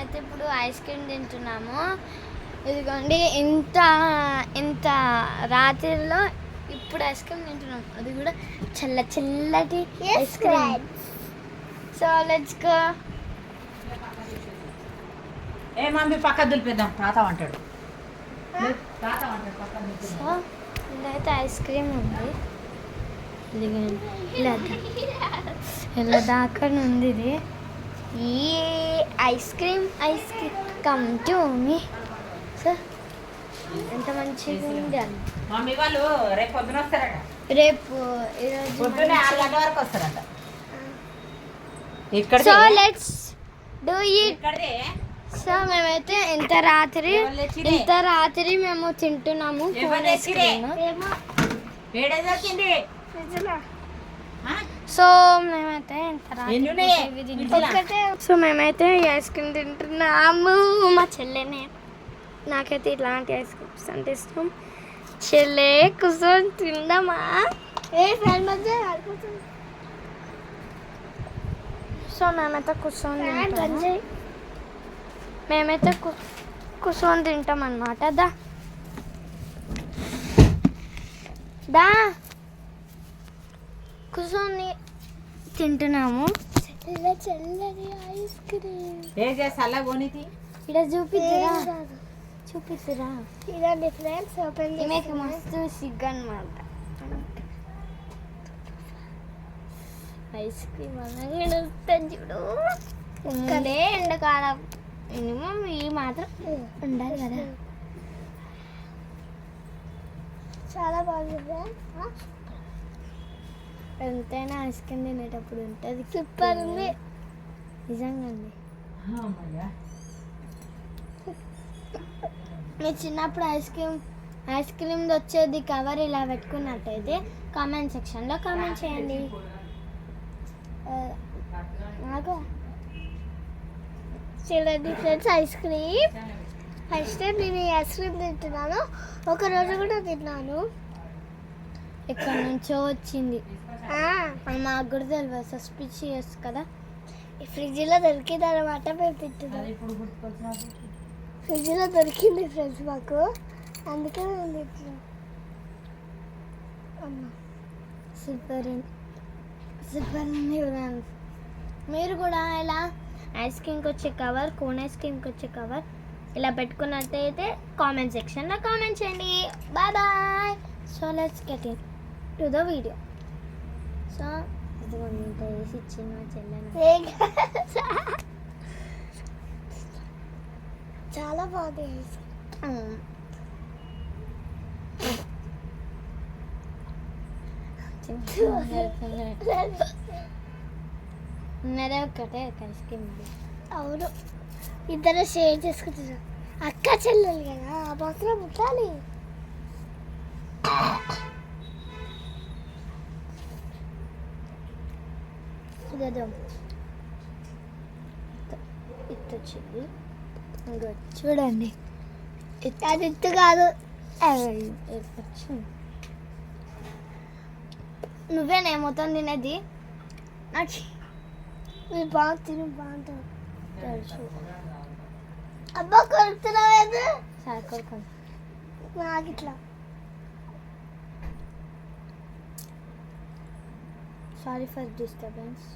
మేమైతే ఇప్పుడు ice cream తింటున్నాము. ఇదిగోండి ఇంత ఇంత రాత్రిలో ఇప్పుడు ఐస్ క్రీమ్ తింటున్నాం, అది కూడా చల్లటి ice cream. So let's go. A mummy పక్క దులిపేద్దాం, తాత అంటాడు. సో ఇదైతే ఐస్ క్రీమ్ ఉంది, ఇదిగోండి ఇలా దాకా ఉంది ఇది. ఈ ice cream come to me. So ఎంత మంచిగా ఉంది అని. మమ్మీ వాళ్ళు రేపు పొద్దున వస్తారట. రేపు ఈరోజు పొద్దున్న 6 గంటల వరకు వస్తారట. ఇక్కడ so let's do it. So మేమైతే ఇంత రాత్రి మేము తింటున్నాము ఐస్ క్రీమ్. సో మేమైతే ఈ ఐస్ క్రీమ్ తింటున్నాము. మా చెల్లెనే, నాకైతే ఇలాంటి ఐస్ క్రీమ్స్ అంటే ఇష్టం. చెల్లె కూర్చొని తిందామా? సో మేమైతే కూర్చొని తింటాం అన్నమాట. దా కూర్చొని తింటున్నాము చల్లటి ఐస్ క్రీమ్. ఇక్కడ చూపిద్దురా ఇదండి ఫ్రెండ్స్. ఓపెన్ చేసి మస్తు సిగ్గు అన్నమాట. ఐస్ క్రీమ్ అనగానే వస్తుంది చూడు. ఇక్కడే ఎండాకాలం మినిమం ఈ మాత్రం ఉండాలి కదా. చాలా బాగుంది. ఎంతైనా ఐస్ క్రీమ్ తినేటప్పుడు ఉంటుంది. సూపర్ ఉంది నిజంగా అండి. మీరు చిన్నప్పుడు ఐస్ క్రీమ్ వచ్చేది కవర్ ఇలా పెట్టుకున్నట్టయితే కామెంట్ సెక్షన్లో కామెంట్ చేయండి. నాకు చూడండి friends, ice cream first time నేను ఈ ఐస్ క్రీమ్ తింటున్నాను. ఒక రోజు కూడా తిన్నాను. ఎక్కడి నుంచో వచ్చింది, మాకు కూడా తెలియదు. సస్పిషియస్ కదా. ఈ ఫ్రిడ్జ్లో దొరికింది అనమాట. మేము తింటున్నాం. ఫ్రిడ్జ్లో దొరికింది ఫ్రెండ్స్ మాకు, అందుకే మేము తింటున్నాం. అమ్మా సూపర్ ఉంది ఫ్రెండ్స్. మీరు కూడా ఇలా ఐస్ క్రీమ్కి వచ్చే కవర్, కోన్ ఐస్ క్రీమ్కి వచ్చే కవర్ ఇలా పెట్టుకున్నట్టయితే కామెంట్ సెక్షన్లో కామెంట్ చేయండి. Bye bye. So let's get into the video. సో ఇదిగోండి ఇంత వేసి ఇచ్చింది మా చెల్లెని. చాలా బాగుంది. ఉన్నదే ఒక్కటే ఐస్ క్రీమ్. అవును, ఇద్దరు షేర్ చేసుకుంటున్నారు. అక్క చెల్లెలు కదా, ఆ మాత్రం ఉండాలి. ఇత్తు వచ్చింది చూడండి. అది ఇత్తు కాదు, నువ్వేనే మొత్తం తినేది. నాకు మీరు బాగా తిని బాగుంటుంది తెలుసు. అబ్బా కొడుతున్నావేది సార్ కొడుకు నాకు ఇట్లా. Sorry for disturbance.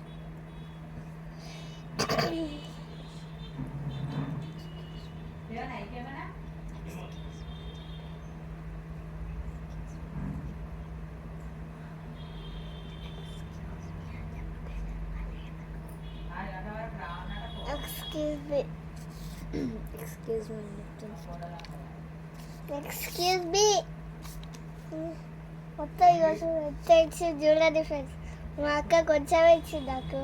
Excuse me. మొత్తం ఈరోజు ఇచ్చి చూడండి ఫ్రెండ్స్. మా అక్క కొంచెం ఇచ్చింది నాకు,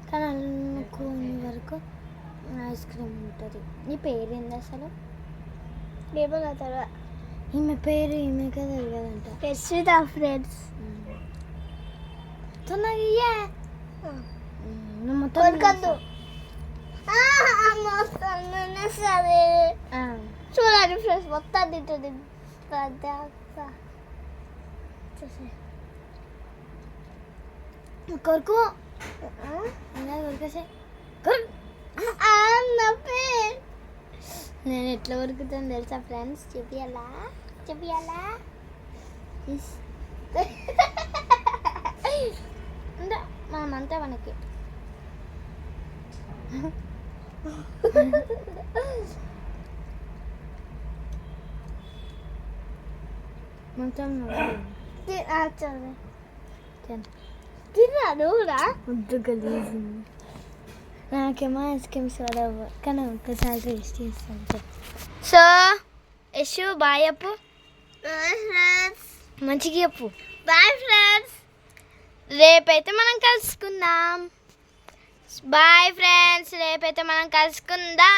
కానీ అనుకోని వరకు ఐస్ క్రీమ్ ఉంటుంది. నీ పేరు ఏంది అసలు? ఏమో నా తర్వాత ఈమె పేరు ఈమెకే తెలియదంట. యశ్విత ఫ్రెండ్స్. తొందరగా మొత్తం కొనుక్కొద్దు. సరే చూడండి ఫ్రెండ్స్, మొత్తం తింటుంది. కొరకు కొరికేసే నేను ఎట్లా ఉరుకుతాను తెలుసా ఫ్రెండ్స్, చెప్పియాలా చెప్పియాలా మనమంతా మనకి మొత్తం తిన్నాను వద్దు గలీజ్. నాకేమో ఐస్ క్రీమ్స్ పడవు కానీ ఒక్కసారి టేస్ట్ చేస్తాను. సో యశు బాయ్ చెప్పు. మంచిగా చెప్పు బాయ్ ఫ్రెండ్స్. రేపైతే మనం కలుసుకుందాం. బాయ్ ఫ్రెండ్స్, రేపైతే మనం కలుసుకుందాం.